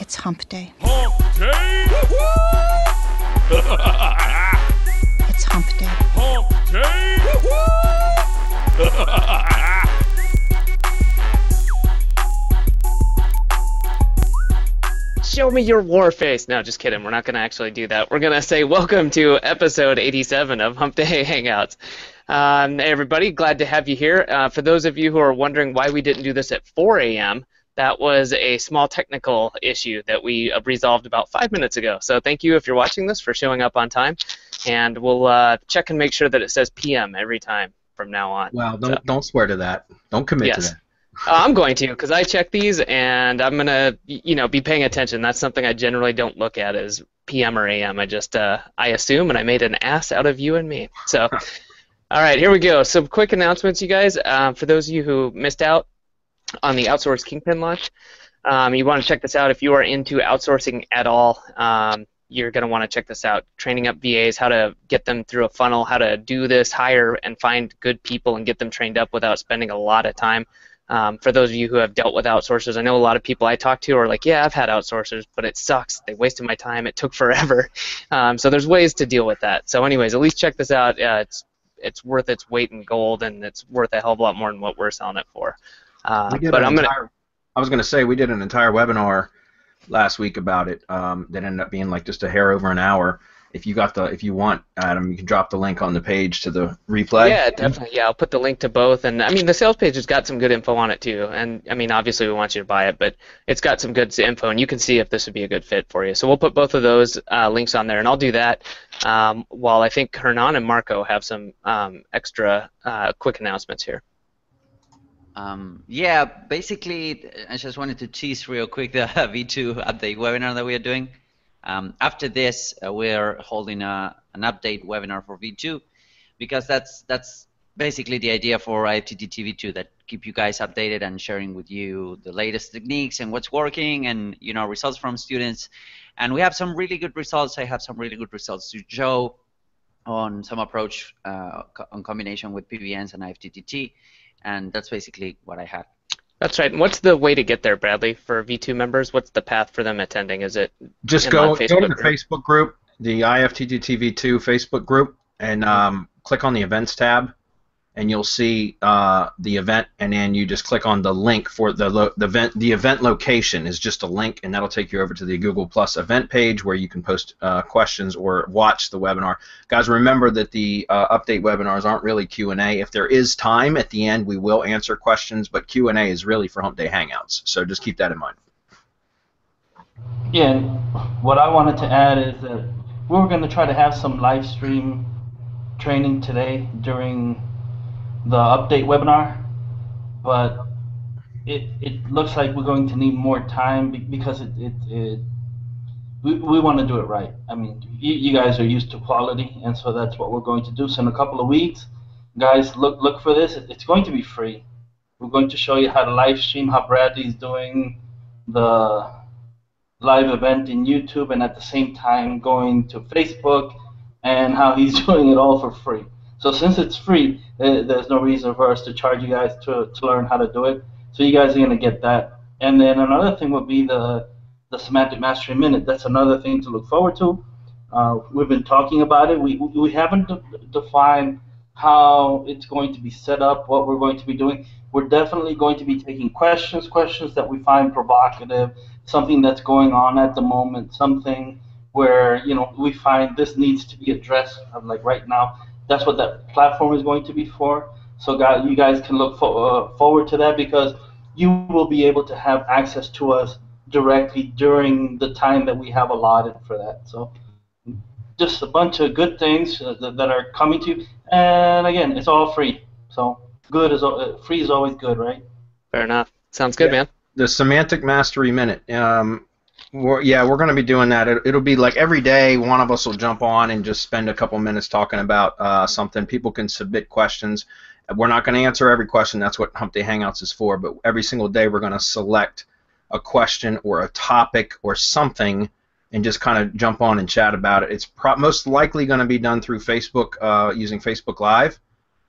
It's hump day. Hump day! It's hump day. Hump day! Show me your war face. No, just kidding. We're not going to actually do that. We're going to say welcome to episode 87 of Hump Day Hangouts. Hey, everybody. Glad to have you here. For those of you who are wondering why we didn't do this at 4 a.m., that was a small technical issue that we resolved about 5 minutes ago. So thank you if you're watching this for showing up on time. And we'll check and make sure that it says PM every time from now on. Well, don't swear to that. Don't commit to that. I'm going to, because I check these, and I'm going to, be paying attention. That's something I generally don't look at as PM or AM. I just, I assume, and I made an ass out of you and me. So, all right, here we go. Some quick announcements, you guys. For those of you who missed out on the Outsource Kingpin launch, you want to check this out. If you are into outsourcing at all, you're going to want to check this out. Training up VAs, how to get them through a funnel, how to do this, hire and find good people and get them trained up without spending a lot of time. For those of you who have dealt with outsourcers, I know a lot of people I talk to are like, yeah, I've had outsourcers, but it sucks. They wasted my time. It took forever. So there's ways to deal with that. So anyways, at least check this out. It's worth its weight in gold, and it's worth a hell of a lot more than what we're selling it for. I was going to say, we did an entire webinar last week about it that ended up being like just a hair over an hour. If you want, Adam, you can drop the link on the page to the replay. Yeah, definitely. Yeah, I'll put the link to both. And I mean, the sales page has got some good info on it too. And I mean, obviously we want you to buy it, but it's got some good info, and you can see if this would be a good fit for you. So we'll put both of those links on there, and I'll do that while I think Hernan and Marco have some extra quick announcements here. Yeah, basically, I just wanted to tease real quick the V2 update webinar that we are doing. After this, we're holding an update webinar for V2, because that's basically the idea for IFTTT V2, that keep you guys updated and sharing with you the latest techniques and what's working, and results from students. And we have some really good results. I have some really good results to show on some approach on combination with PBNs and IFTTT, and that's basically what I have. That's right. And what's the way to get there, Bradley, for V2 members? What's the path for them attending? Is it just go to the Facebook group, the IFTTT V2 Facebook group, and click on the events tab, and you'll see the event, and then you just click on the link for the event. The event location is just a link, and that'll take you over to the Google Plus event page where you can post questions or watch the webinar. Guys, remember that the update webinars aren't really Q&A. If there is time at the end, we will answer questions, but Q&A is really for Hump Day Hangouts, so just keep that in mind. Yeah, what I wanted to add is that we were going to try to have some live stream training today during the update webinar, but it looks like we're going to need more time because we want to do it right. I mean, you guys are used to quality, and so that's what we're going to do. So in a couple of weeks, guys, look for this. It's going to be free. We're going to show you how to live stream, how Bradley's doing the live event in YouTube, and at the same time going to Facebook, and how he's doing it all for free. So since it's free, there's no reason for us to charge you guys to learn how to do it. So you guys are going to get that. And then another thing would be the Semantic Mastery Minute. That's another thing to look forward to. We've been talking about it. We haven't defined how it's going to be set up, what we're going to be doing. We're definitely going to be taking questions that we find provocative, something that's going on at the moment, something where we find this needs to be addressed, like right now. That's what that platform is going to be for. So you guys can look forward to that, because you will be able to have access to us directly during the time that we have allotted for that. So just a bunch of good things that are coming to you. And again, it's all free. So free is always good, right? Fair enough. Sounds good, man. The Semantic Mastery Minute. We're going to be doing that. It'll be like every day one of us will jump on and just spend a couple minutes talking about something. People can submit questions. We're not going to answer every question. That's what Hump Day Hangouts is for. But every single day we're going to select a question or a topic or something and just kind of jump on and chat about it. It's most likely going to be done through Facebook, using Facebook Live,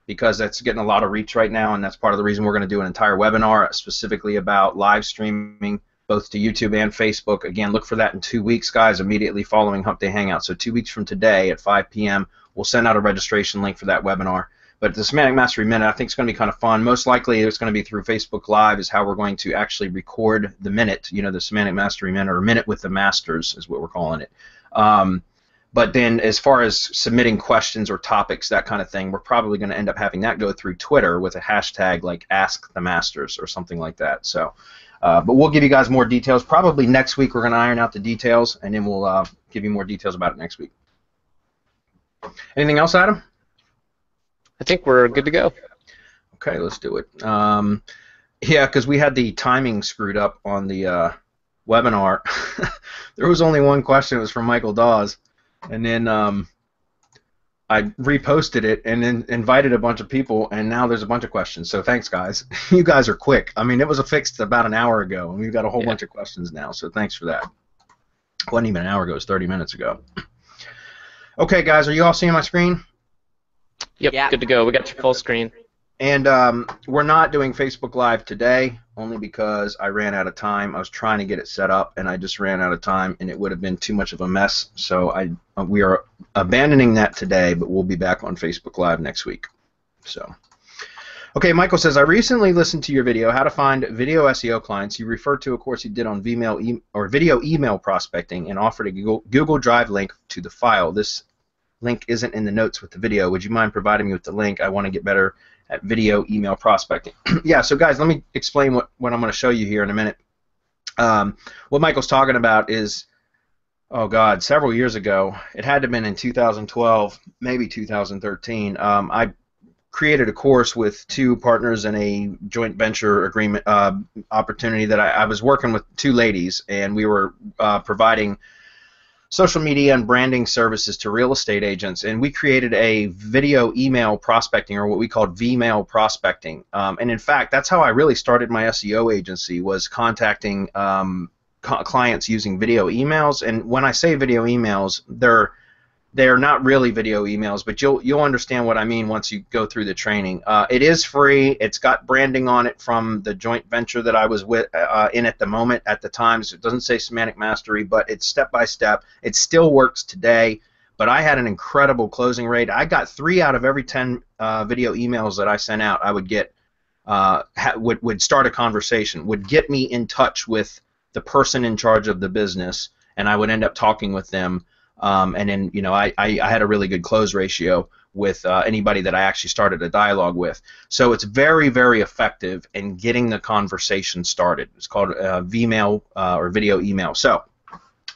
because that's getting a lot of reach right now, and that's part of the reason we're going to do an entire webinar specifically about live streaming both to YouTube and Facebook. Again, look for that in 2 weeks, guys, immediately following Hump Day Hangout. So 2 weeks from today at 5 p.m., we'll send out a registration link for that webinar. But the Semantic Mastery Minute, I think it's going to be kind of fun. Most likely it's going to be through Facebook Live is how we're going to actually record the minute, the Semantic Mastery Minute, or Minute with the Masters is what we're calling it. But then as far as submitting questions or topics, that kind of thing, we're probably going to end up having that go through Twitter with a hashtag like #AskTheMasters or something like that. So, but we'll give you guys more details. Probably next week we're going to iron out the details, and then we'll give you more details about it next week. Anything else, Adam? I think we're good to go. Okay, let's do it. Yeah, because we had the timing screwed up on the webinar. There was only one question. It was from Michael Dawes. And then I reposted it and then invited a bunch of people, and now there's a bunch of questions. So thanks, guys. You guys are quick. I mean, it was fixed about an hour ago, and we've got a whole bunch of questions now. So thanks for that. It wasn't even an hour ago. It was 30 minutes ago. Okay, guys, are you all seeing my screen? Yep, good to go. We got your full screen. And we're not doing Facebook Live today, only because I ran out of time. I was trying to get it set up, and I just ran out of time, and it would have been too much of a mess. So we are abandoning that today, but we'll be back on Facebook Live next week. So, okay, Michael says, I recently listened to your video, How to Find Video SEO Clients. You referred to a course you did on video email prospecting and offered a Google Drive link to the file. This link isn't in the notes with the video. Would you mind providing me with the link? I want to get better at video email prospecting. Yeah, so guys, let me explain what I'm going to show you here in a minute. What Michael's talking about is, oh God, several years ago, it had to have been in 2012, maybe 2013, I created a course with two partners in a joint venture agreement opportunity that I was working with two ladies, and we were providing social media and branding services to real estate agents, and we created a video email prospecting, or what we called VMail prospecting. And in fact, that's how I really started my SEO agency, was contacting clients using video emails. And when I say video emails, they're not really video emails, but you'll understand what I mean once you go through the training. It is free. It's got branding on it from the joint venture that I was with in at the time. So it doesn't say Semantic Mastery, but it's step by step. It still works today, but I had an incredible closing rate. I got 3 out of every 10 video emails that I sent out. I would get would start a conversation, would get me in touch with the person in charge of the business, and I would end up talking with them. And then, I had a really good close ratio with anybody that I actually started a dialogue with. So it's very, very effective in getting the conversation started. It's called VMail or video email. So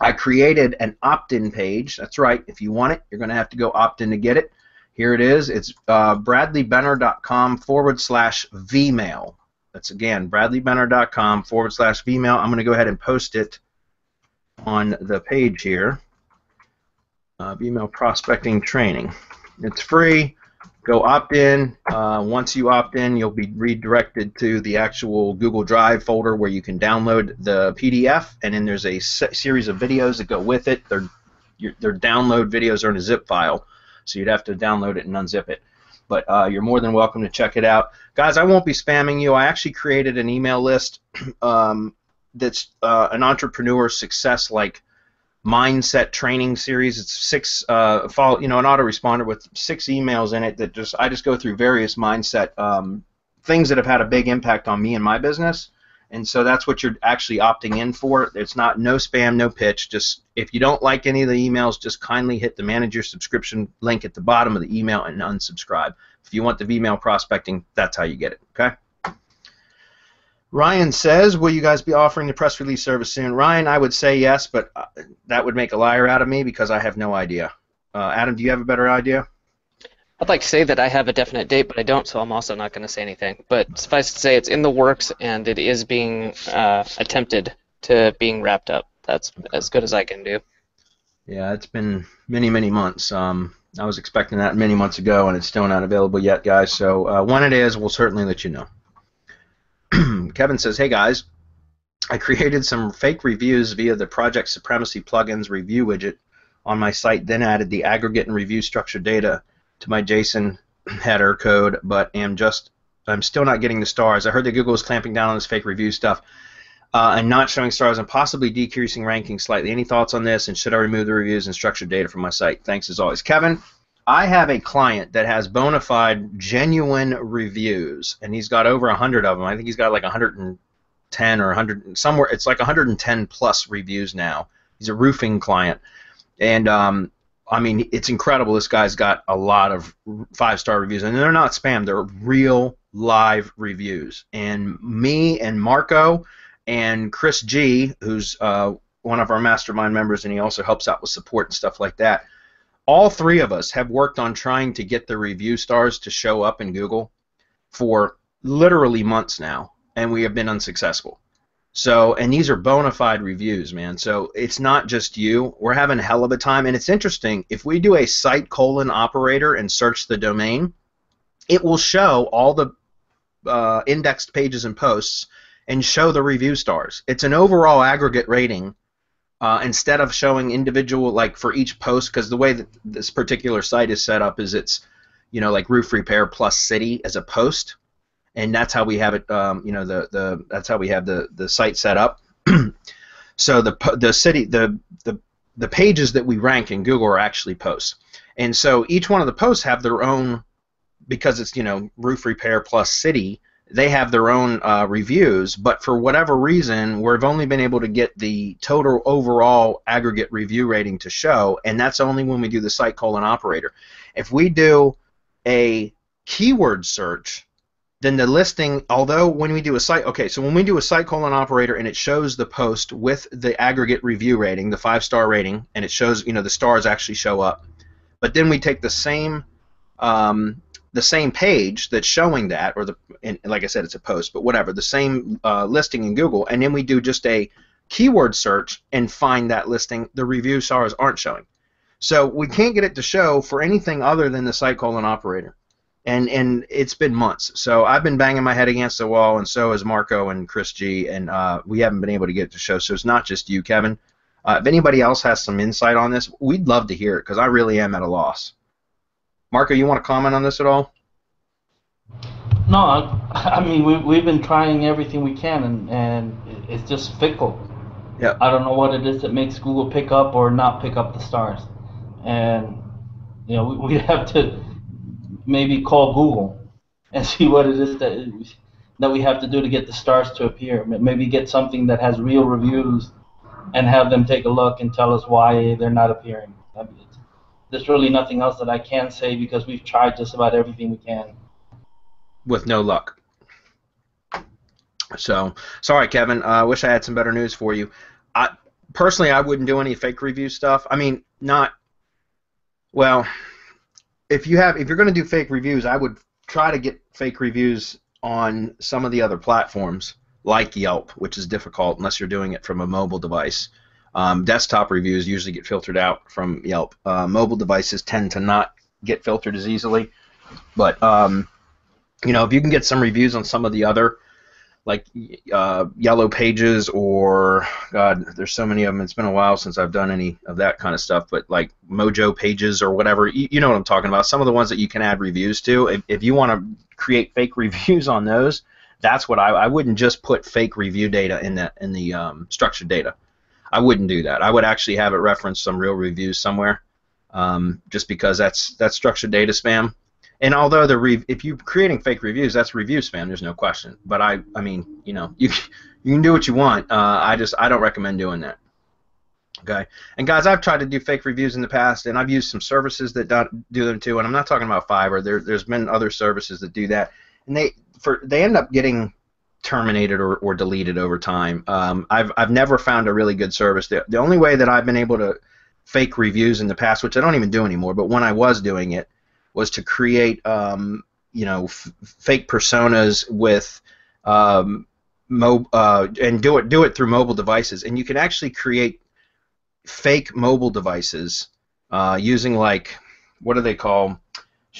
I created an opt-in page. That's right. If you want it, you're going to have to go opt-in to get it. Here it is. It's bradleybenner.com/vmail. That's, again, bradleybenner.com/vmail. I'm going to go ahead and post it on the page here. Email prospecting training. It's free. Go opt in. Once you opt in, you'll be redirected to the actual Google Drive folder where you can download the PDF, and then there's a series of videos that go with it. Their download videos are in a zip file, so you'd have to download it and unzip it. But you're more than welcome to check it out. Guys, I won't be spamming you. I actually created an email list that's an entrepreneur success mindset training series. It's 6 an autoresponder with 6 emails in it that I just go through various mindset things that have had a big impact on me and my business. And so that's what you're actually opting in for. It's no spam, no pitch. Just if you don't like any of the emails, just kindly hit the manage your subscription link at the bottom of the email and unsubscribe. If you want the VMail prospecting, that's how you get it. Okay. Ryan says, will you guys be offering the press release service soon? Ryan, I would say yes, but that would make a liar out of me because I have no idea. Adam, do you have a better idea? I'd like to say that I have a definite date, but I don't, so I'm also not going to say anything. But suffice to say, it's in the works, and it is being attempted to being wrapped up. That's as good as I can do. Yeah, it's been many, many months. I was expecting that many months ago, and it's still not available yet, guys. So when it is, we'll certainly let you know. Kevin says, hey guys, I created some fake reviews via the Project Supremacy plugins review widget on my site, then added the aggregate and review structured data to my JSON header code, but I'm still not getting the stars. I heard that Google is clamping down on this fake review stuff. and not showing stars and possibly decreasing ranking slightly. Any thoughts on this? And should I remove the reviews and structured data from my site? Thanks as always. Kevin, I have a client that has bona fide, genuine reviews, and he's got over 100 of them. I think he's got like 110 or 100 somewhere. It's like 110 plus reviews now. He's a roofing client, and I mean, it's incredible. This guy's got a lot of 5-star reviews, and they're not spam. They're real live reviews. And me and Marco and Chris G, who's one of our mastermind members, and he also helps out with support and stuff like that, all three of us have worked on trying to get the review stars to show up in Google for literally months now, and we have been unsuccessful. So, and these are bona fide reviews, man. So it's not just you. We're having a hell of a time, and it's interesting. If we do a site : operator and search the domain, it will show all the indexed pages and posts and show the review stars. It's an overall aggregate rating instead of showing individual, like for each post, because the way that this particular site is set up is it's, you know, like roof repair plus city as a post. And that's how we have it. You know, that's how we have the site set up. So the pages that we rank in Google are actually posts, and so each one of the posts have their own, because it's, you know, roof repair plus city. They have their own reviews, but for whatever reason, we've only been able to get the total overall aggregate review rating to show, and that's only when we do the site : operator. If we do a keyword search, then the listing, although when we do a site, okay, so when we do a site : operator and it shows the post with the aggregate review rating, the 5-star rating, and it shows, you know, the stars actually show up, but then we take the same page that's showing that, or and like I said, it's a post, but whatever, the same listing in Google, and then we do just a keyword search and find that listing, the review stars aren't showing. So we can't get it to show for anything other than the site : operator. And it's been months. So I've been banging my head against the wall, and so has Marco and Chris G, and we haven't been able to get it to show. So it's not just you, Kevin. If anybody else has some insight on this, we'd love to hear it, because I really am at a loss. Marco, you want to comment on this at all? No, I mean, we've been trying everything we can, and it's just fickle. Yeah. I don't know what it is that makes Google pick up or not pick up the stars. And, you know, we have to maybe call Google and see what it is that we have to do to get the stars to appear. Maybe get something that has real reviews and have them take a look and tell us why they're not appearing. I mean, there's really nothing else that I can say, because we've tried just about everything we can. With no luck. So, sorry, Kevin. I wish I had some better news for you. Personally, I wouldn't do any fake review stuff. I mean, not, well, if you're going to do fake reviews, I would try to get fake reviews on some of the other platforms, like Yelp, which is difficult unless you're doing it from a mobile device. Desktop reviews usually get filtered out from Yelp. Mobile devices tend to not get filtered as easily. But, you know, if you can get some reviews on some of the other, like yellowpages, or, God, there's so many of them. It's been a while since I've done any of that kind of stuff, but like Mojo pages or whatever, you know what I'm talking about. Some of the ones that you can add reviews to. If you want to create fake reviews on those, that's what I wouldn't just put fake review data in the structured data. I wouldn't do that. I would actually have it reference some real reviews somewhere, just because that's structured data spam. And although if you're creating fake reviews, that's review spam. There's no question. But I mean, you know, you can do what you want. I don't recommend doing that. Okay. And guys, I've tried to do fake reviews in the past, and I've used some services that do them too. And I'm not talking about Fiverr. There's been other services that do that, and they end up getting terminated or deleted over time. I've never found a really good service. The only way that I've been able to fake reviews in the past, which I don't even do anymore, but when I was doing it, was to create you know, fake personas with and do it through mobile devices. And you can actually create fake mobile devices using, like, what do they call?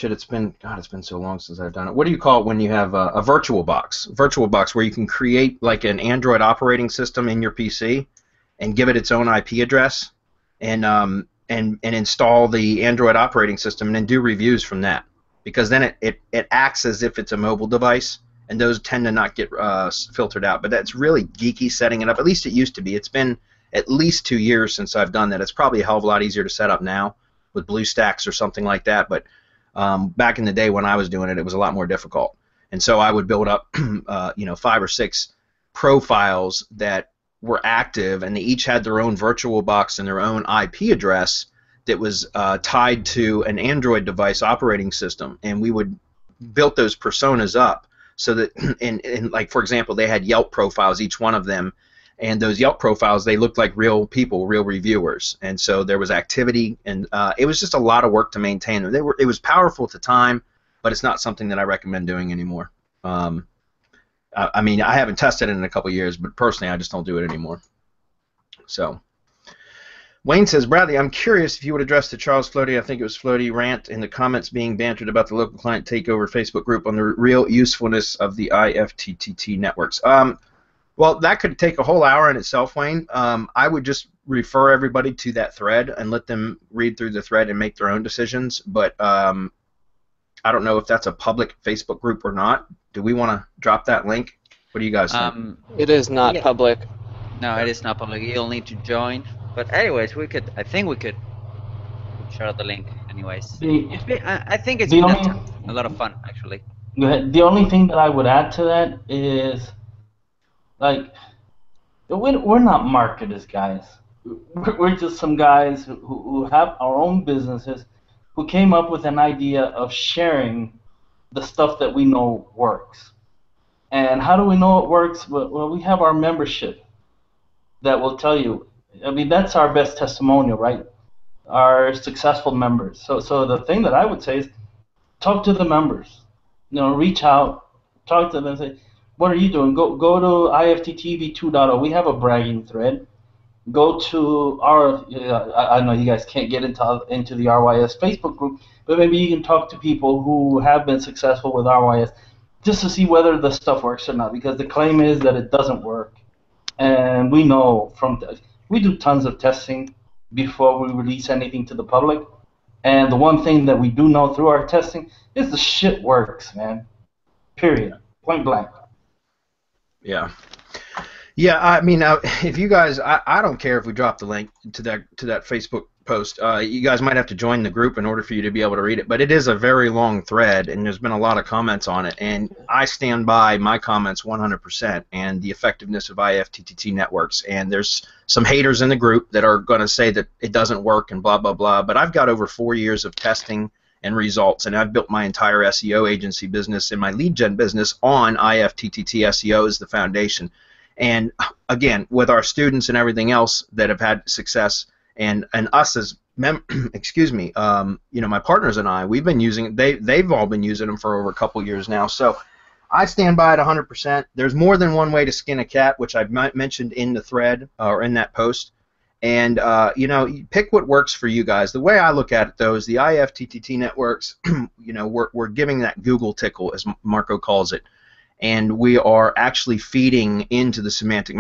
It's been so long since I've done it. What do you call it when you have a virtual box? Virtual box, where you can create like an Android operating system in your PC and give it its own IP address, and install the Android operating system, and then do reviews from that. Because then it acts as if it's a mobile device, and those tend to not get filtered out. But that's really geeky setting it up. At least it used to be. It's been at least 2 years since I've done that. It's probably a hell of a lot easier to set up now with BlueStacks or something like that. But back in the day when I was doing it, it was a lot more difficult. And so I would build up, 5 or 6 profiles that were active, and they each had their own virtual box and their own IP address that was tied to an Android device operating system. And we would build those personas up so that, and like for example, they had Yelp profiles, each one of them. And those Yelp profiles, they looked like real people, real reviewers, and so there was activity, and it was just a lot of work to maintain them. It was powerful at the time, but it's not something that I recommend doing anymore. I mean, I haven't tested it in a couple years, but personally, I just don't do it anymore. So, Wayne says, Bradley, I'm curious if you would address the Charles Floate, I think it was Floate, rant in the comments being bantered about the Local Client Takeover Facebook group on the real usefulness of the IFTTT networks. Well, that could take a whole hour in itself, Wayne. I would just refer everybody to that thread and let them read through the thread and make their own decisions. But I don't know if that's a public Facebook group or not. Do we want to drop that link? What do you guys think? It is not public. No, it is not public. You'll need to join. But anyways, I think we could share the link anyways. I think it's been a lot of fun, actually. The only thing that I would add to that is, like, we're not marketers, guys. We're just some guys who have our own businesses, who came up with an idea of sharing the stuff that we know works. And how do we know it works? Well, we have our membership that will tell you. I mean, that's our best testimonial, right? Our successful members. So the thing that I would say is, talk to the members. Reach out, talk to them, and say, what are you doing? Go to IFTTT 2.0. We have a bragging thread. Go to our. I know you guys can't get into the RYS Facebook group, but maybe you can talk to people who have been successful with RYS, just to see whether the stuff works or not. Because the claim is that it doesn't work, and we know we do tons of testing before we release anything to the public. And the one thing that we do know through our testing is the shit works, man. Period. Point blank. Yeah. Yeah, I mean, if you guys, I don't care if we drop the link to that Facebook post. You guys might have to join the group in order for you to be able to read it, but it is a very long thread, and there's been a lot of comments on it, and I stand by my comments 100% and the effectiveness of IFTTT networks. And there's some haters in the group that are going to say that it doesn't work and blah, blah, blah, but I've got over 4 years of testing and results, and I've built my entire SEO agency business and my lead gen business on IFTTT SEO as the foundation. And again, with our students and everything else that have had success, and us as excuse me, my partners and I, we've been using they've all been using them for over a couple years now. So I stand by it 100%. There's more than one way to skin a cat, which I've mentioned in the thread or in that post. And you pick what works for you guys. The way I look at it, though, is the IFTTT networks. We're giving that Google Tickle, as Marco calls it, and we are actually feeding into the semantic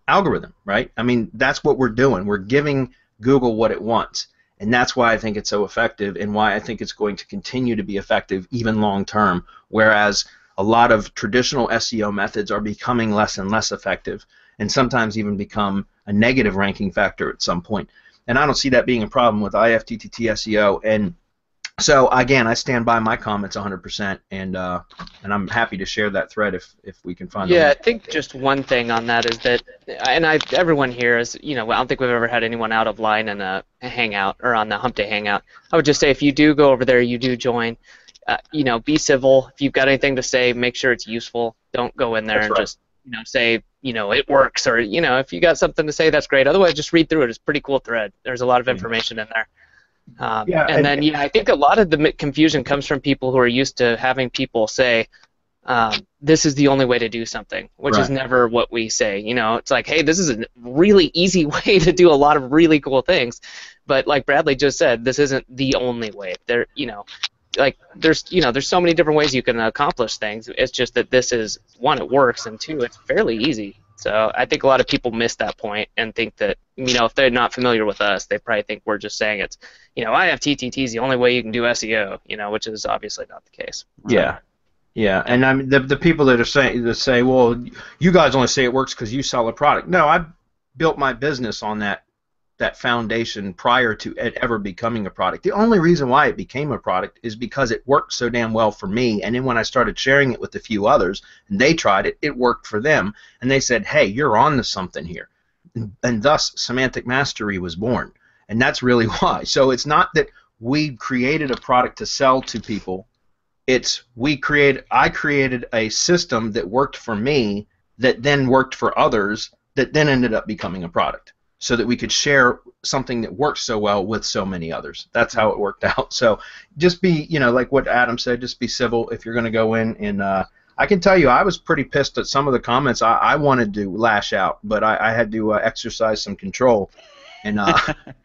algorithm, right? I mean, that's what we're doing. We're giving Google what it wants, and that's why I think it's so effective, and why I think it's going to continue to be effective even long term. Whereas a lot of traditional SEO methods are becoming less and less effective, and sometimes even become a negative ranking factor at some point. And I don't see that being a problem with IFTTT SEO. And so again, I stand by my comments 100%, and I'm happy to share that thread if we can find. Yeah, I think just one thing on that is that, and everyone here is, I don't think we've ever had anyone out of line in a Hangout or on the Hump Day Hangout. I would just say, if you do go over there, you do join. Be civil. If you've got anything to say, make sure it's useful. Don't go in there just say it works, or if you got something to say, that's great. Otherwise, just read through it. It's a pretty cool thread. There's a lot of information in there. I think a lot of the confusion comes from people who are used to having people say, this is the only way to do something, which is never what we say. It's like, hey, this is a really easy way to do a lot of really cool things, but like Bradley just said, this isn't the only way. There's so many different ways you can accomplish things. It's just that this is, one, it works, and two, it's fairly easy. So I think a lot of people miss that point and think that, if they're not familiar with us, they probably think we're just saying it's, IFTTT is the only way you can do SEO, which is obviously not the case. Yeah. Yeah, and I mean the people that say, well, you guys only say it works because you sell a product. No, I built my business on that foundation prior to it ever becoming a product. The only reason why it became a product is because it worked so damn well for me, and then when I started sharing it with a few others, and they tried it, it worked for them, and they said, hey, you're on to something here. And thus, Semantic Mastery was born, and that's really why. So it's not that we created a product to sell to people. It's I created a system that worked for me, that then worked for others, that then ended up becoming a product, so that we could share something that works so well with so many others. That's how it worked out. So just be, like what Adam said, just be civil if you're going to go in. And I can tell you, I was pretty pissed at some of the comments. I wanted to lash out, but I had to exercise some control and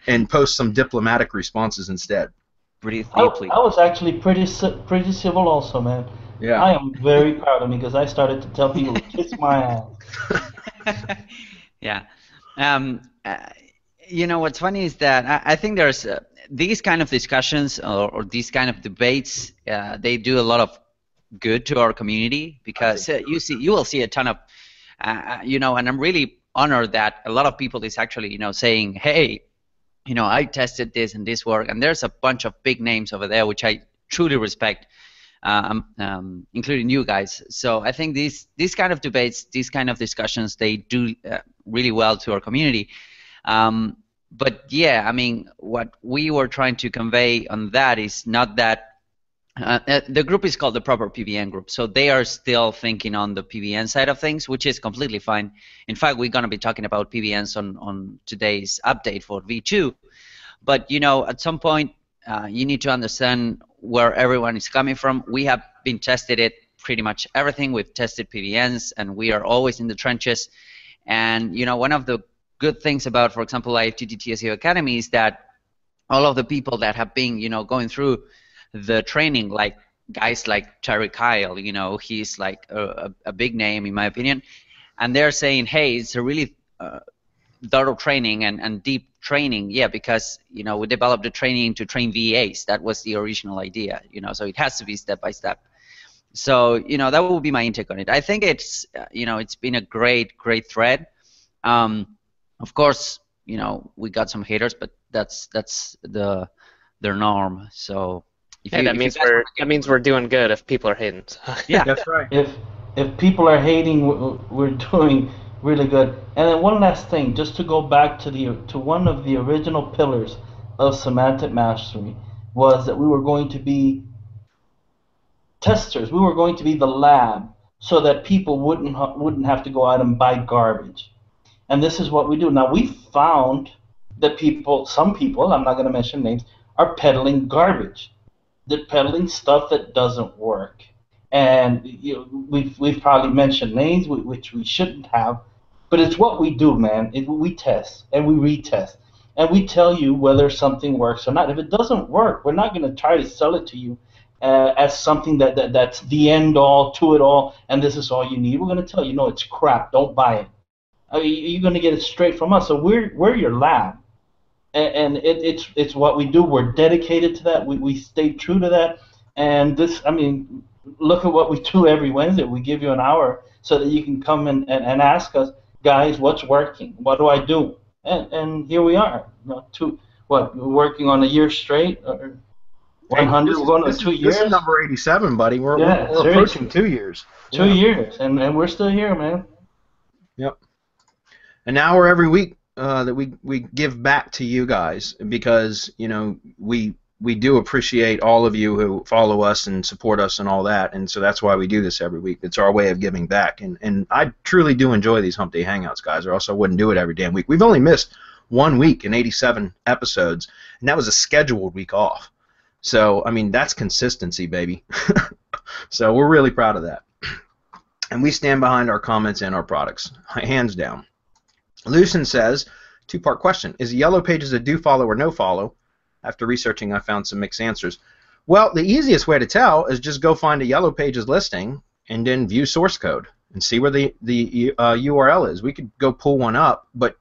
and post some diplomatic responses instead. Breathe I deeply. was actually pretty civil also, man. Yeah. I am very proud of me because I started to tell people to kiss my ass. Yeah. What's funny is that I think there's these kind of discussions or these kind of debates. They do a lot of good to our community because you will see a ton of, and I'm really honored that a lot of people is actually saying, hey, I tested this and this work, and there's a bunch of big names over there which I truly respect, including you guys. So I think these kind of debates, these kind of discussions, they do really well to our community. But yeah, I mean, what we were trying to convey on that is not that the group is called the Proper PBN Group, so they are still thinking on the PBN side of things, which is completely fine. In fact, we're going to be talking about PBNs on today's update for V2. But at some point, you need to understand where everyone is coming from. We have been tested it pretty much everything. We've tested PBNs, and we are always in the trenches. And one of the good things about, for example, IFTTT SEO Academy is that all of the people that have been, going through the training, like guys like Terry Kyle, he's like a big name in my opinion, and they're saying, hey, it's a really thorough training and deep training, yeah, because we developed the training to train VAs. That was the original idea, so it has to be step by step. So that will be my intake on it. I think it's it's been a great thread. Of course, we got some haters, but that's their norm. So that means we're doing good if people are hating. Yeah, that's right. If people are hating, we're doing really good. And then one last thing, just to go back to one of the original pillars of Semantic Mastery, was that we were going to be testers. We were going to be the lab, so that people wouldn't have to go out and buy garbage. And this is what we do. Now, we found that some people, I'm not going to mention names, are peddling garbage. They're peddling stuff that doesn't work. And we've probably mentioned names, which we shouldn't have, but it's what we do, man. We test, and we retest, and we tell you whether something works or not. If it doesn't work, we're not going to try to sell it to you as something that's the end all to it all, and this is all you need. We're going to tell you, no, it's crap. Don't buy it. You're going to get it straight from us. So we're your lab, and it's what we do. We're dedicated to that. We stay true to that. And look at what we do every Wednesday. We give you an hour so that you can come and ask us, guys, what's working? What do I do? And here we are. We're working on a year straight, or 100. We're going on 2 years. This is number 87, buddy. We're approaching 2 years. 2 years, and we're still here, man. Yep. An hour every week that we give back to you guys, because we do appreciate all of you who follow us and support us and all that, and so that's why we do this every week. It's our way of giving back, and I truly do enjoy these Hump Day Hangouts, guys, or else I wouldn't do it every damn week. We've only missed 1 week in 87 episodes, and that was a scheduled week off. So, that's consistency, baby. So we're really proud of that. And we stand behind our comments and our products, hands down. Lucen says, 2-part question, is Yellow Pages a do follow or no follow? After researching, I found some mixed answers. Well, the easiest way to tell is just go find a Yellow Pages listing and then view source code and see where the URL is. We could go pull one up, but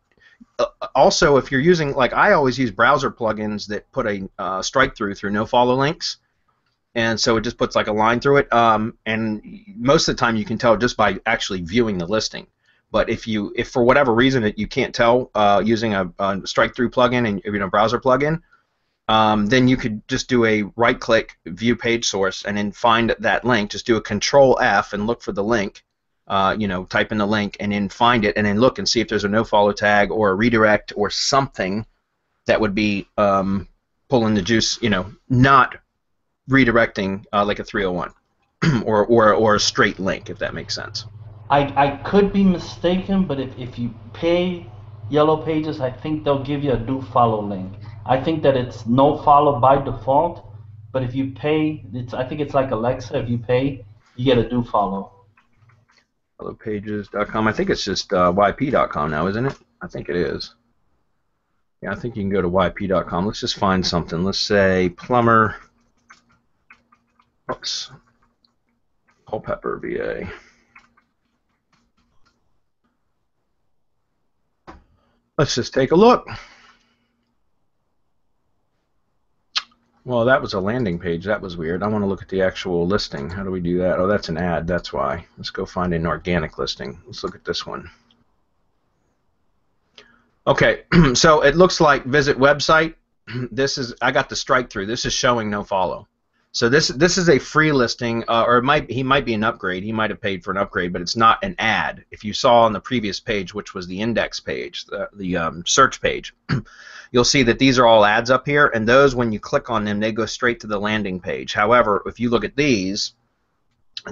also if you're using, like I always use browser plugins that put a strike through no follow links. and so it just puts like a line through it. And most of the time you can tell just by actually viewing the listing. But if for whatever reason you can't tell using a strike-through plugin and browser plugin, then you could just do a right-click, view page source, and then find that link. Just do a Control F and look for the link. Type in the link and then find it, and then look and see if there's a no-follow tag or a redirect or something that would be pulling the juice. Not redirecting like a 301 or a straight link, if that makes sense. I could be mistaken, but if you pay Yellow Pages, I think they'll give you a do follow link. I think that it's no follow by default, but if you pay, I think it's like Alexa. If you pay, you get a do follow. Yellowpages.com. I think it's just yp.com now, isn't it? I think it is. Yeah, I think you can go to yp.com. Let's just find something. Let's say plumber. Oops. Culpeper, VA. Let's just take a look. Well, that was a landing page. That was weird. I want to look at the actual listing. How do we do that? Oh, that's an ad. That's why. Let's go find an organic listing. Let's look at this one. Okay, so it looks like visit website. I got the strike through. This is showing no follow. So this is a free listing, or he might be an upgrade. He might have paid for an upgrade, but it's not an ad. If you saw on the previous page, which was the index page, the search page, you'll see that these are all ads up here, and those, when you click on them, they go straight to the landing page. However, if you look at these,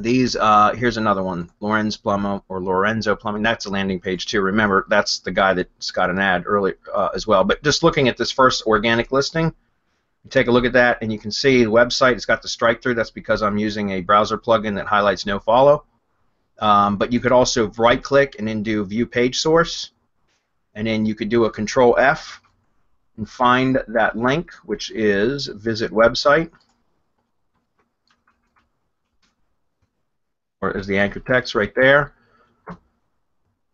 here's another one, Lorenzo Plumbing. That's a landing page too. Remember, that's the guy that's got an ad earlier as well. But just looking at this first organic listing, you take a look at that, and you can see the website. It's got the strike through. That's because I'm using a browser plugin that highlights no follow. But you could also right-click and then do View Page Source, and then you could do a Control F and find that link, which is Visit Website, or is the anchor text right there.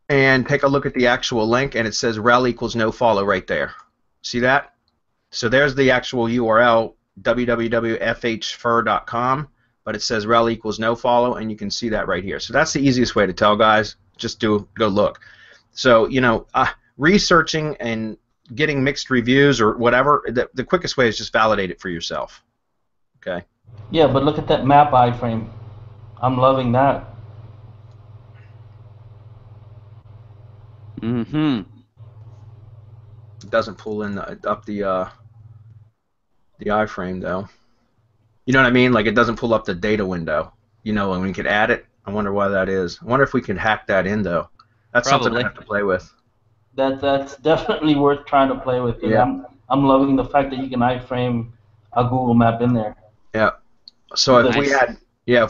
And take a look at the actual link, and it says rel equals no follow right there. See that? So there's the actual URL, www.fhfur.com, but it says rel equals no follow, and you can see that right here. So that's the easiest way to tell, guys. Just go look. So, researching and getting mixed reviews or whatever, the quickest way is just validate it for yourself. Okay? Yeah, but look at that map iframe. I'm loving that. Mm-hmm. It doesn't pull in up the iframe though. You know what I mean? Like, it doesn't pull up the data window. And we could add it. I wonder why that is. I wonder if we can hack that in though. That's Probably something I have to play with. That's definitely worth trying to play with. Yeah. I'm loving the fact that you can iframe a Google map in there. Yeah. So if Nice.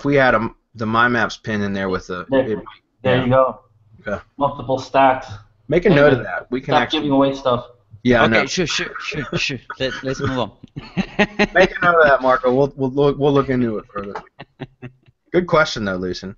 we had the My Maps pin in there with the There you go. Okay. Multiple stacks. Make a note of that. We can Stop actually giving away stuff. Yeah. I know. Okay, sure. Let's move on. Make a note of that, Marco. We'll look into it further. Good question, though, Lucien.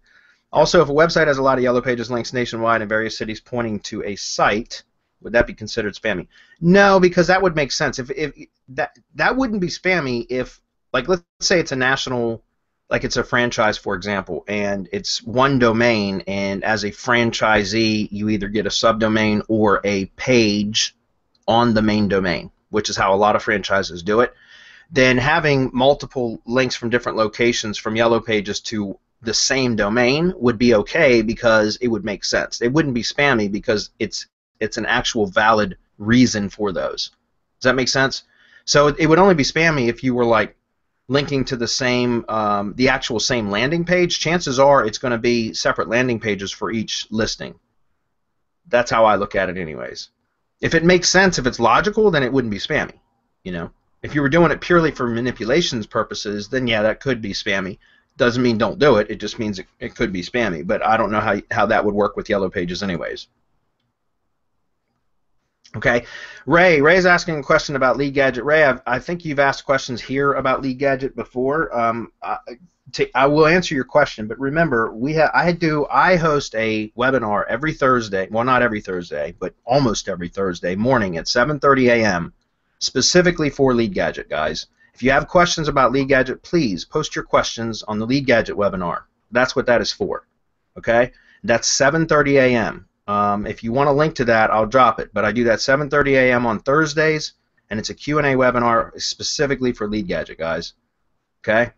Also, if a website has a lot of Yellow Pages links nationwide in various cities pointing to a site, would that be considered spammy? No, because that would make sense. If that wouldn't be spammy if, like, let's say it's a national, like it's a franchise, for example, and it's one domain, and as a franchisee, you either get a subdomain or a page on the main domain, which is how a lot of franchises do it. Then having multiple links from different locations from Yellow Pages to the same domain would be okay because it would make sense. It wouldn't be spammy because it's an actual valid reason for those. Does that make sense? So it would only be spammy if you were like linking to the same, the actual same landing page. Chances are it's going to be separate landing pages for each listing. That's how I look at it anyways. If it makes sense, if it's logical, then it wouldn't be spammy. If you were doing it purely for manipulations purposes, then yeah, that could be spammy. Doesn't mean don't do it. It just means it could be spammy. But I don't know how that would work with Yellow Pages anyways. Okay, Ray's asking a question about Lead Gadget. Ray, I think you've asked questions here about Lead Gadget before. I will answer your question, but remember, I host a webinar every Thursday. Well, not every Thursday, but almost every Thursday morning at 7:30 a.m. specifically for Lead Gadget, guys. If you have questions about Lead Gadget, please post your questions on the Lead Gadget webinar. That's what that is for. Okay? That's 7:30 a.m. If you want a link to that, I'll drop it. But I do that 7:30 a.m. on Thursdays, and it's a Q&A webinar specifically for Lead Gadget, guys. Okay?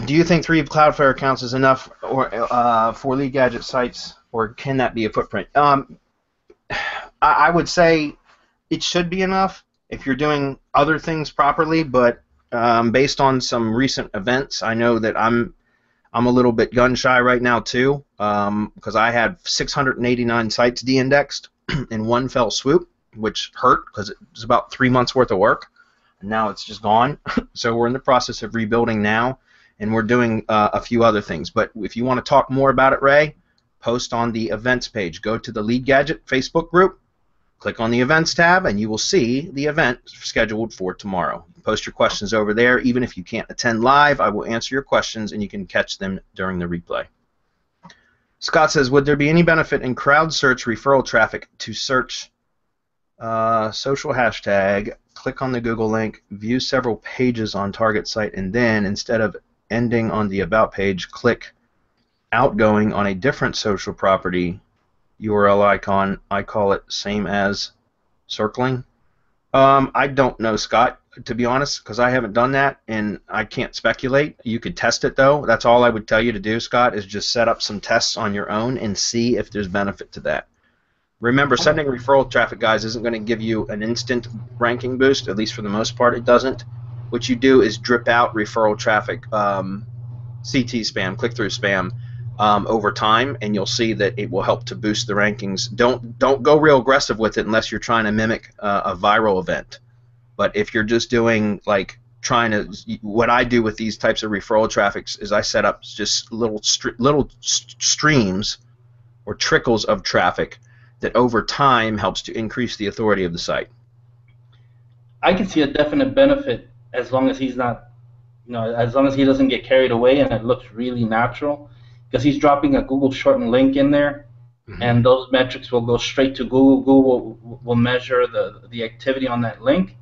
Do you think 3 Cloudflare accounts is enough for Lead Gadget sites, or can that be a footprint? I would say it should be enough if you're doing other things properly, but based on some recent events, I know that I'm a little bit gun shy right now too, because I had 689 sites de-indexed in one fell swoop, which hurt because it was about 3 months worth of work, and now it's just gone. So we're in the process of rebuilding now, and we're doing a few other things. But if you want to talk more about it, Ray, post on the events page. Go to the Lead Gadget Facebook group, click on the events tab, and you will see the event scheduled for tomorrow. Post your questions over there. Even if you can't attend live, I will answer your questions, and you can catch them during the replay. Scott says, would there be any benefit in Crowdsearch referral traffic to search social hashtag, click on the Google link, view several pages on target site, and then, instead of ending on the About page, click Outgoing on a different social property URL icon? I call it same as circling. I don't know, Scott, to be honest, because I haven't done that, and I can't speculate. You could test it, though. That's all I would tell you to do, Scott, is just set up some tests on your own and see if there's benefit to that. Remember, sending referral traffic, guys, isn't going to give you an instant ranking boost. At least for the most part, it doesn't. What you do is drip out referral traffic, CT spam, click-through spam, over time, and you'll see that it will help to boost the rankings. Don't go real aggressive with it unless you're trying to mimic a viral event. But if you're just doing like what I do with these types of referral traffics is I set up just little streams or trickles of traffic that over time helps to increase the authority of the site. I can see a definite benefit as long as he's not, as long as he doesn't get carried away and it looks really natural. Because he's dropping a Google shortened link in there, and those metrics will go straight to Google. Google will measure the activity on that link.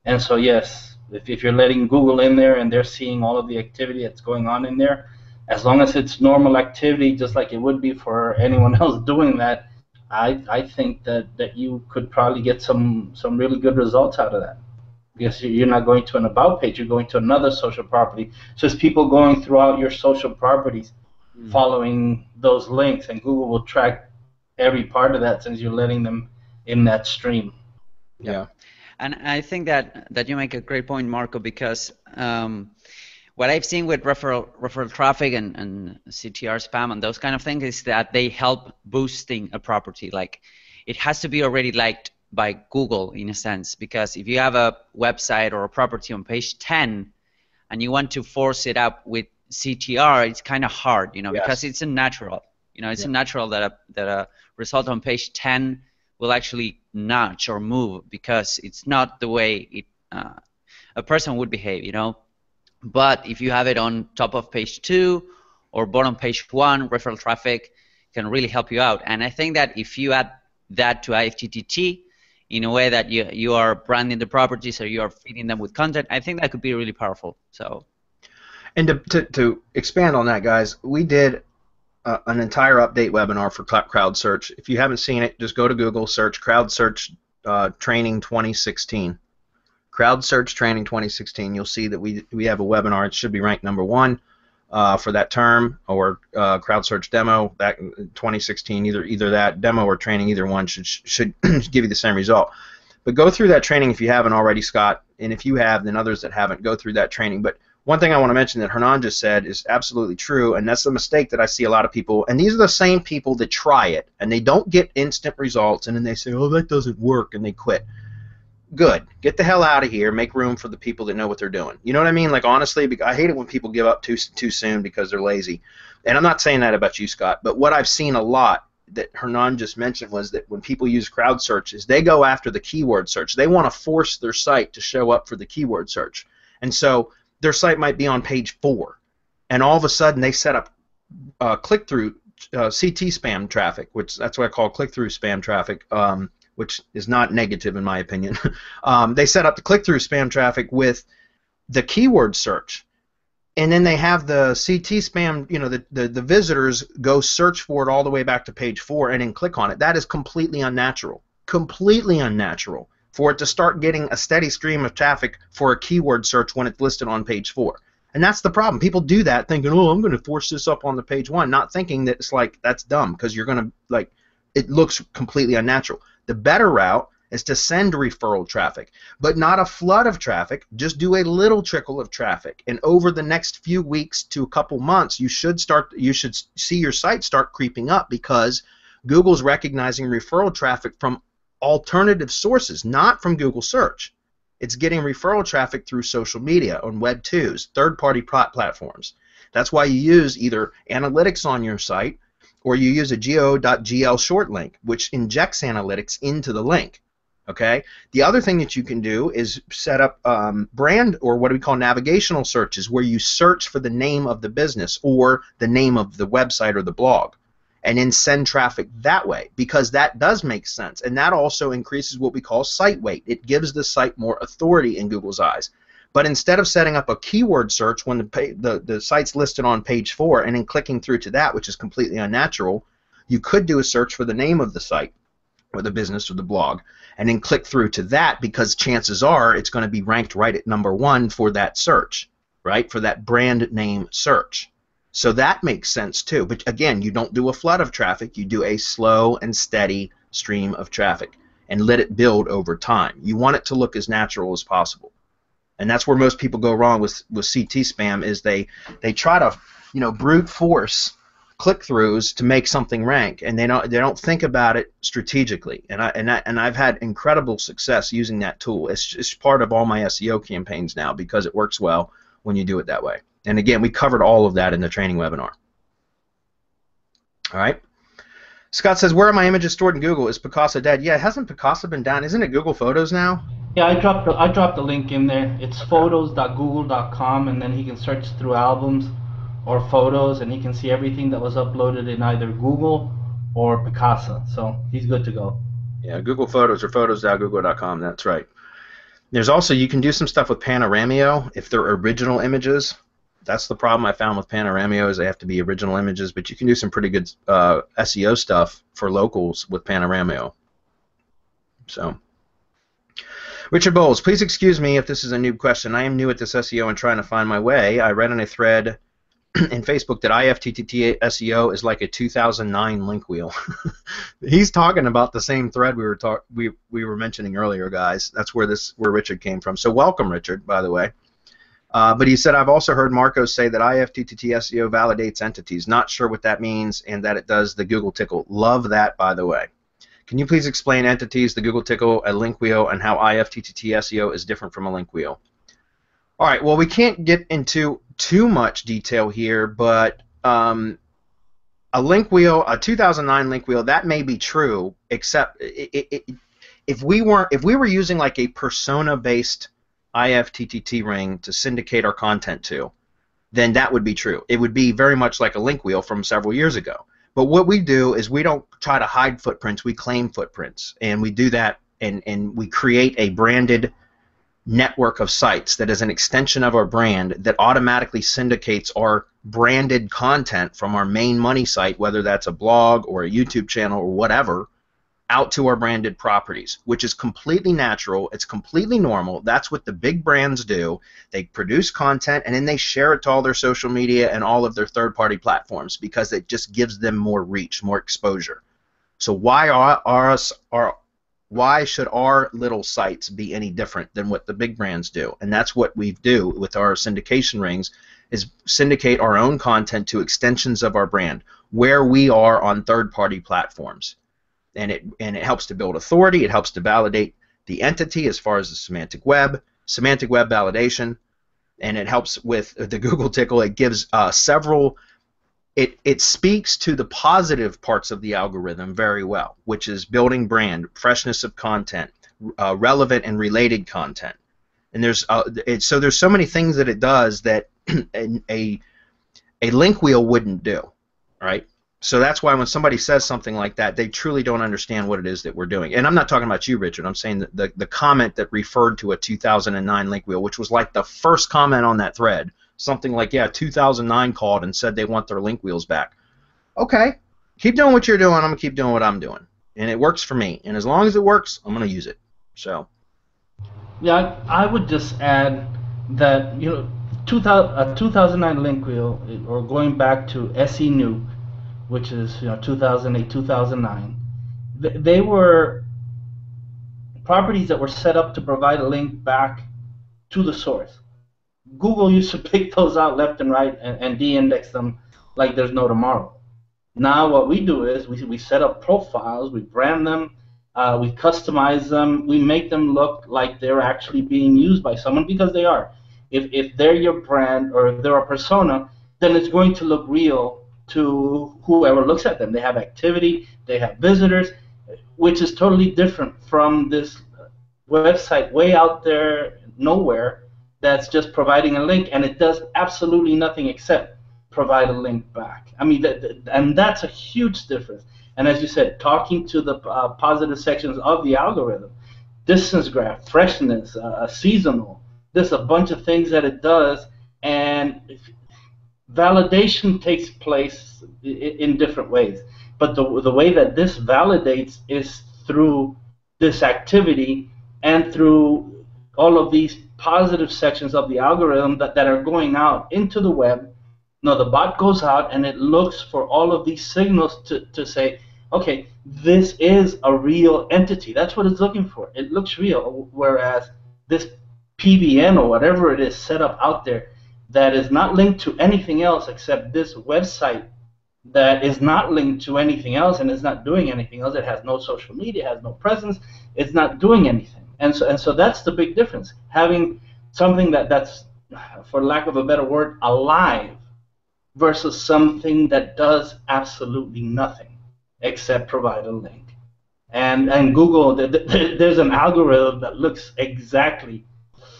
And so, yes, if you're letting Google in there and they're seeing all of the activity that's going on in there, as long as it's normal activity, just like it would be for anyone else doing that, I think that you could probably get some really good results out of that. Because you're not going to an About page, you're going to another social property. So it's people going throughout your social properties, following those links, and Google will track every part of that since you're letting them in that stream. Yeah. And I think that you make a great point, Marco, because what I've seen with referral traffic and CTR spam and those kind of things is that they help boosting a property. Like, it has to be already liked by Google in a sense, because if you have a website or a property on page 10 and you want to force it up with CTR, it's kind of hard, because it's a natural. It's a natural that a result on page 10 will actually nudge or move because it's not the way a person would behave, But if you have it on top of page 2 or bottom page 1, referral traffic can really help you out. And I think that if you add that to IFTTT in a way that you are branding the properties or you are feeding them with content, I think that could be really powerful. So. And to expand on that, guys, we did an entire update webinar for Crowdsearch. If you haven't seen it, just go to Google, search Crowdsearch Training 2016. Crowdsearch Training 2016. You'll see that we have a webinar. It should be ranked #1 for that term, or Crowdsearch Demo back in 2016. Either that demo or training, either one should give you the same result. But go through that training if you haven't already, Scott. And if you have, then others that haven't, go through that training. But one thing I want to mention that Hernan just said is absolutely true, and that's the mistake that I see a lot of people, and these are the same people that try it, and they don't get instant results, and then they say, oh, that doesn't work, and they quit. Good. Get the hell out of here. Make room for the people that know what they're doing. You know what I mean? Like, honestly, I hate it when people give up too soon because they're lazy. And I'm not saying that about you, Scott, but what I've seen a lot that Hernan just mentioned was that when people use crowd search is they go after the keyword search. They want to force their site to show up for the keyword search. And so their site might be on page 4, and all of a sudden they set up click-through CT spam traffic, which that's what I call click-through spam traffic, which is not negative in my opinion. They set up the click-through spam traffic with the keyword search, and then they have the CT spam, you know, the visitors go search for it all the way back to page 4 and then click on it. That is completely unnatural. Completely unnatural for it to start getting a steady stream of traffic for a keyword search when it's listed on page 4. And that's the problem. People do that thinking, oh, I'm going to force this up on the page 1, not thinking that it's like, that's dumb, because you're going to, like, it looks completely unnatural. The better route is to send referral traffic, but not a flood of traffic. Just do a little trickle of traffic, and over the next few weeks to a couple months, you should see your site start creeping up, because Google's recognizing referral traffic from alternative sources, not from Google search. It's getting referral traffic through social media, on Web 2s, third-party platforms. That's why you use either analytics on your site, or you use a goo.gl short link, which injects analytics into the link. Okay. The other thing that you can do is set up brand, or what we call navigational searches, where you search for the name of the business or the name of the website or the blog, and then send traffic that way, because that does make sense, and that also increases what we call site weight. It gives the site more authority in Google's eyes. But instead of setting up a keyword search when the site's listed on page 4 and then clicking through to that, which is completely unnatural, you could do a search for the name of the site or the business or the blog, and then click through to that, because chances are it's going to be ranked right at number 1 for that search, right, for that brand name search. So that makes sense too. But again, you don't do a flood of traffic. You do a slow and steady stream of traffic and let it build over time. You want it to look as natural as possible. And that's where most people go wrong with CT spam, is they try to, you know, brute force click-throughs to make something rank, and they don't think about it strategically. And I've had incredible success using that tool. It's part of all my SEO campaigns now, because it works well when you do it that way. And again, we covered all of that in the training webinar. All right. Scott says, where are my images stored in Google? Is Picasa dead? Yeah, hasn't Picasa been down? Isn't it Google Photos now? Yeah, I dropped the link in there. It's photos.google.com, and then he can search through albums or photos, and he can see everything that was uploaded in either Google or Picasa. So he's good to go. Yeah, Google Photos or photos.google.com. That's right. There's also, you can do some stuff with Panoramio if they're original images. That's the problem I found with Panoramio, is they have to be original images, but you can do some pretty good SEO stuff for locals with Panoramio. So, Richard Bowles, please excuse me if this is a noob question. I am new at this SEO and trying to find my way. I read on a thread in Facebook that IFTTT SEO is like a 2009 link wheel. He's talking about the same thread we were mentioning earlier, guys. That's where Richard came from. So welcome, Richard, by the way. But he said, I've also heard Marco say that IFTTT SEO validates entities. Not sure what that means, and that it does the Google Tickle. Love that, by the way. Can you please explain entities, the Google Tickle, a link wheel, and how IFTTT SEO is different from a link wheel? All right, well, we can't get into too much detail here, but a link wheel, a 2009 link wheel, that may be true, except if we were using like a persona-based IFTTT ring to syndicate our content to, then that would be true. It would be very much like a link wheel from several years ago. But what we do is we don't try to hide footprints, we claim footprints. And we do that, and we create a branded network of sites that is an extension of our brand that automatically syndicates our branded content from our main money site, whether that's a blog or a YouTube channel or whatever, out to our branded properties, which is completely natural. It's completely normal. That's what the big brands do. They produce content, and then they share it to all their social media and all of their third-party platforms, because it just gives them more reach, more exposure. So why should our little sites be any different than what the big brands do? And that's what we do with our syndication rings, is syndicate our own content to extensions of our brand, where we are on third-party platforms. And it helps to build authority. It helps to validate the entity as far as the semantic web validation, and it helps with the Google Tickle. It gives several. It speaks to the positive parts of the algorithm very well, which is building brand, freshness of content, relevant and related content. And there's so many things that it does that a link wheel wouldn't do, right? So that's why when somebody says something like that, they truly don't understand what it is that we're doing. And I'm not talking about you, Richard. I'm saying that the comment that referred to a 2009 link wheel, which was like the first comment on that thread, something like, yeah, 2009 called and said they want their link wheels back. Okay, keep doing what you're doing. I'm going to keep doing what I'm doing. And it works for me. And as long as it works, I'm going to use it. So. Yeah, I would just add that, you know, 2009 link wheel, or going back to SE noob, which is, you know, 2008, 2009, they were properties that were set up to provide a link back to the source. Google used to pick those out left and right and de-index them like there's no tomorrow. Now what we do is we set up profiles, we brand them, we customize them, we make them look like they're actually being used by someone, because they are. If they're your brand or if they're a persona, then it's going to look real to whoever looks at them. They have activity, they have visitors, which is totally different from this website way out there, nowhere, that's just providing a link, and it does absolutely nothing except provide a link back. I mean, and that's a huge difference. And as you said, talking to the positive sections of the algorithm, distance graph, freshness, seasonal, there's a bunch of things that it does, and validation takes place in different ways. But the way that this validates is through this activity and through all of these positive sections of the algorithm that are going out into the web. Now the bot goes out and it looks for all of these signals to say, okay, this is a real entity. That's what it's looking for. It looks real, whereas this PBN or whatever it is set up out there that is not linked to anything else except this website that is not linked to anything else and is not doing anything else. It has no social media, has no presence, it's not doing anything. And so that's the big difference. Having something that's, for lack of a better word, alive, versus something that does absolutely nothing except provide a link. And Google, there's an algorithm that looks exactly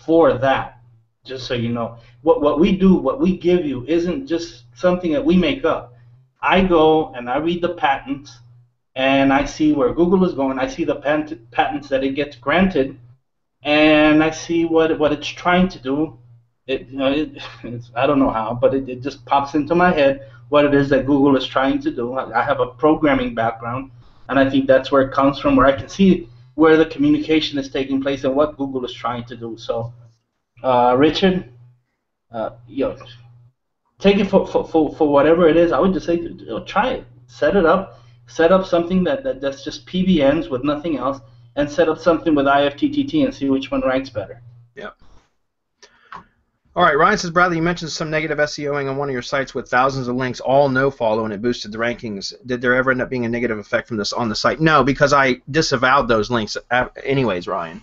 for that, just so you know. What we do, what we give you, isn't just something that we make up. I go and I read the patents, and I see where Google is going. I see the patents that it gets granted, and I see what it's trying to do. I don't know how, but it just pops into my head what it is that Google is trying to do. I have a programming background, and I think that's where it comes from, where I can see where the communication is taking place and what Google is trying to do. So, Richard, take it for whatever it is. I would just say, try it. Set it up. Set up something that's just PBNs with nothing else, and set up something with IFTTT and see which one ranks better. Yep. All right, Ryan says, Bradley, you mentioned some negative SEOing on one of your sites with thousands of links, all no-follow, and it boosted the rankings. Did there ever end up being a negative effect from this on the site? No, because I disavowed those links anyways, Ryan.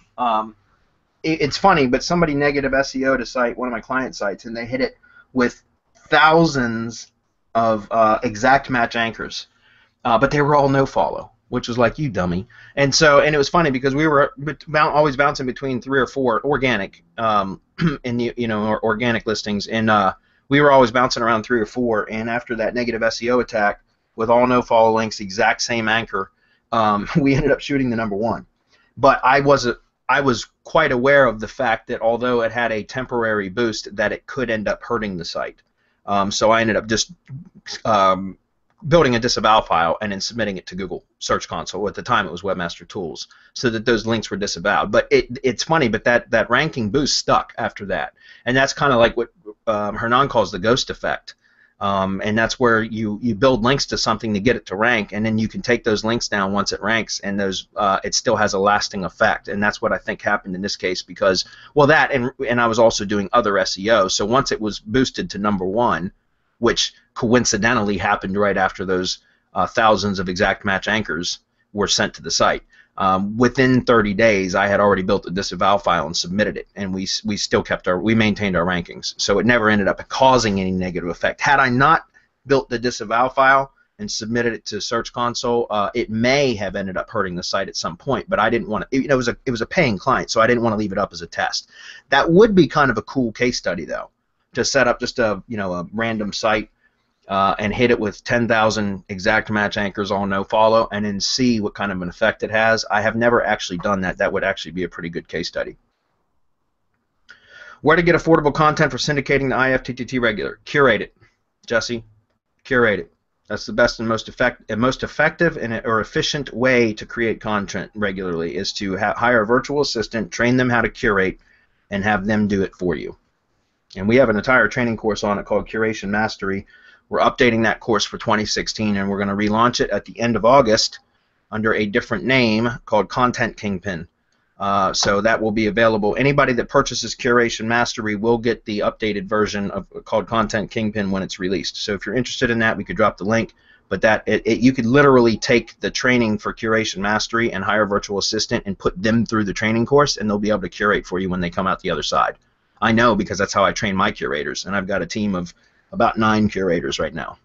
It's funny, but somebody negative SEO'd a site, one of my client sites, and they hit it with thousands of exact match anchors. But they were all no-follow, which was like, you dummy. And it was funny because we were always bouncing between 3 or 4 organic organic listings, and we were always bouncing around 3 or 4. And after that negative SEO attack with all no-follow links, exact same anchor, we ended up shooting the #1. But I was quite aware of the fact that although it had a temporary boost, that it could end up hurting the site. So I ended up just building a disavow file and then submitting it to Google Search Console. At the time, it was Webmaster Tools, so that those links were disavowed. But it's funny, but that ranking boost stuck after that, and that's kind of like what Hernan calls the ghost effect. And that's where you build links to something to get it to rank, and then you can take those links down once it ranks, and it still has a lasting effect. And that's what I think happened in this case, because, well, that and I was also doing other SEO. So once it was boosted to #1, which coincidentally happened right after those thousands of exact match anchors were sent to the site. Within 30 days, I had already built a disavow file and submitted it, and we still we maintained our rankings. So it never ended up causing any negative effect. Had I not built the disavow file and submitted it to Search Console, it may have ended up hurting the site at some point. But I didn't want to. It was a paying client, so I didn't want to leave it up as a test. That would be kind of a cool case study, though, to set up just a random site and hit it with 10,000 exact match anchors all no follow, and then see what kind of an effect it has. I have never actually done that. That would actually be a pretty good case study. Where to get affordable content for syndicating the IFTTT regular? Curate it, Jesse. Curate it. That's the best and most effective or efficient way to create content regularly, is to hire a virtual assistant, train them how to curate, and have them do it for you. And we have an entire training course on it called Curation Mastery. We're updating that course for 2016, and we're going to relaunch it at the end of August under a different name called Content Kingpin. So that will be available. Anybody that purchases Curation Mastery will get the updated version called Content Kingpin when it's released. So if you're interested in that, we could drop the link. But you could literally take the training for Curation Mastery and hire a virtual assistant and put them through the training course, and they'll be able to curate for you when they come out the other side. I know, because that's how I train my curators, and I've got a team of about 9 curators right now.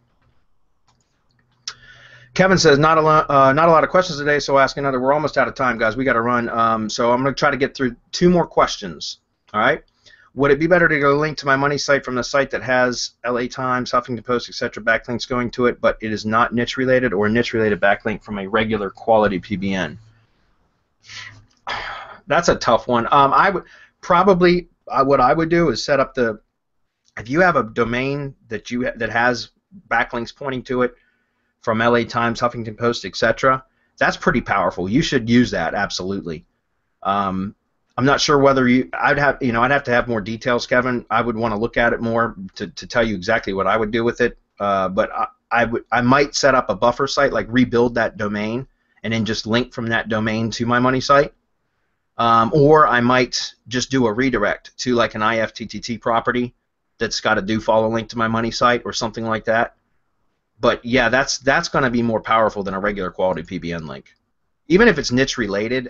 Kevin says, not a lot of questions today, so I'll ask another. We're almost out of time, guys. We got to run. So I'm going to try to get through 2 more questions. All right. Would it be better to go link to my money site from the site that has LA Times, Huffington Post, etc. backlinks going to it, but it is not niche related, or a niche related backlink from a regular quality PBN? That's a tough one. I would probably, what I would do is set up if you have a domain that has backlinks pointing to it from LA Times, Huffington Post, etc., that's pretty powerful. You should use that, absolutely. I'm not sure whether I'd have to have more details, Kevin. I would want to look at it more to tell you exactly what I would do with it. But I might set up a buffer site, like rebuild that domain, and then just link from that domain to my money site. Or I might just do a redirect to like an IFTTT property that's got a do follow link to my money site or something like that. But yeah, that's going to be more powerful than a regular quality PBN link. Even if it's niche related,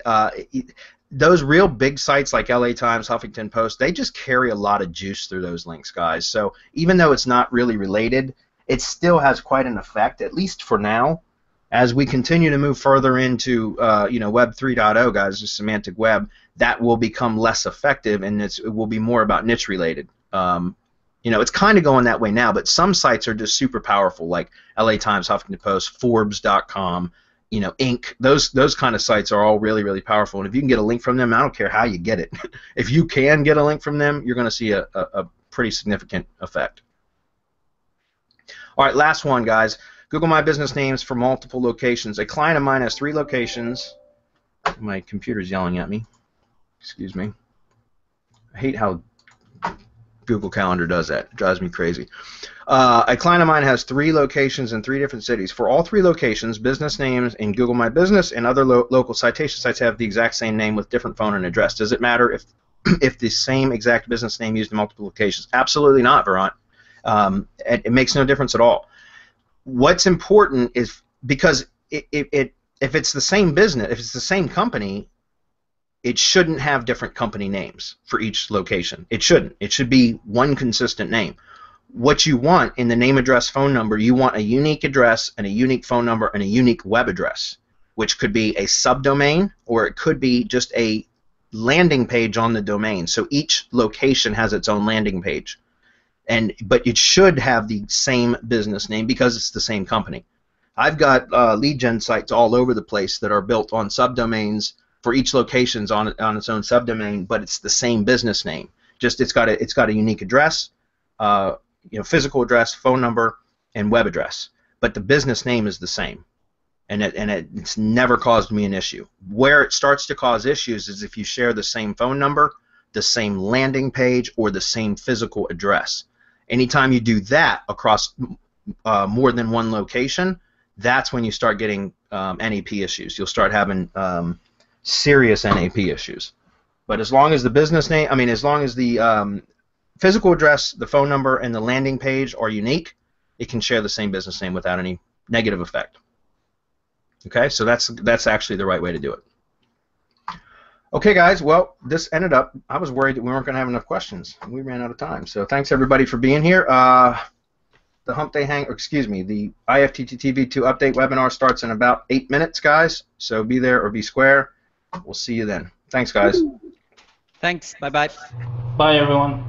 those real big sites like LA Times, Huffington Post, they just carry a lot of juice through those links, guys. So even though it's not really related, it still has quite an effect, at least for now. As we continue to move further into Web 3.0, guys, the semantic web, that will become less effective, and it will be more about niche related. It's kind of going that way now, but some sites are just super powerful, like LA Times, Huffington Post, Forbes.com, Inc. Those kind of sites are all really, really powerful. And if you can get a link from them, I don't care how you get it. If you can get a link from them, you're going to see a pretty significant effect. All right, last one, guys. Google My Business names for multiple locations. A client of mine has 3 locations. My computer's yelling at me. Excuse me. I hate how Google Calendar does that. It drives me crazy. A client of mine has 3 locations in 3 different cities. For all 3 locations, business names in Google My Business and other local citation sites have the exact same name with different phone and address. Does it matter if the same exact business name used in multiple locations? Absolutely not, Verant. It makes no difference at all. What's important is, because if it's the same business, if it's the same company, it shouldn't have different company names for each location. It shouldn't. It should be one consistent name. What you want in the name, address, phone number, you want a unique address and a unique phone number and a unique web address, which could be a subdomain, or it could be just a landing page on the domain. So each location has its own landing page. But it should have the same business name because it's the same company. I've got lead gen sites all over the place that are built on subdomains for each location's on its own subdomain, but it's the same business name. Just it's got a unique address, physical address, phone number, and web address. But the business name is the same, and it's never caused me an issue. Where it starts to cause issues is if you share the same phone number, the same landing page, or the same physical address. Anytime you do that across more than one location, that's when you start getting NAP issues. You'll start having serious NAP issues. But as long as the business name, as long as the physical address, the phone number, and the landing page are unique, it can share the same business name without any negative effect. Okay, so that's actually the right way to do it. Okay, guys, well, this ended up, I was worried that we weren't going to have enough questions. We ran out of time. So thanks, everybody, for being here. The Hump Day the IFTTT V2 update webinar starts in about 8 minutes, guys. So be there or be square. We'll see you then. Thanks, guys. Thanks. Bye-bye. Bye, everyone.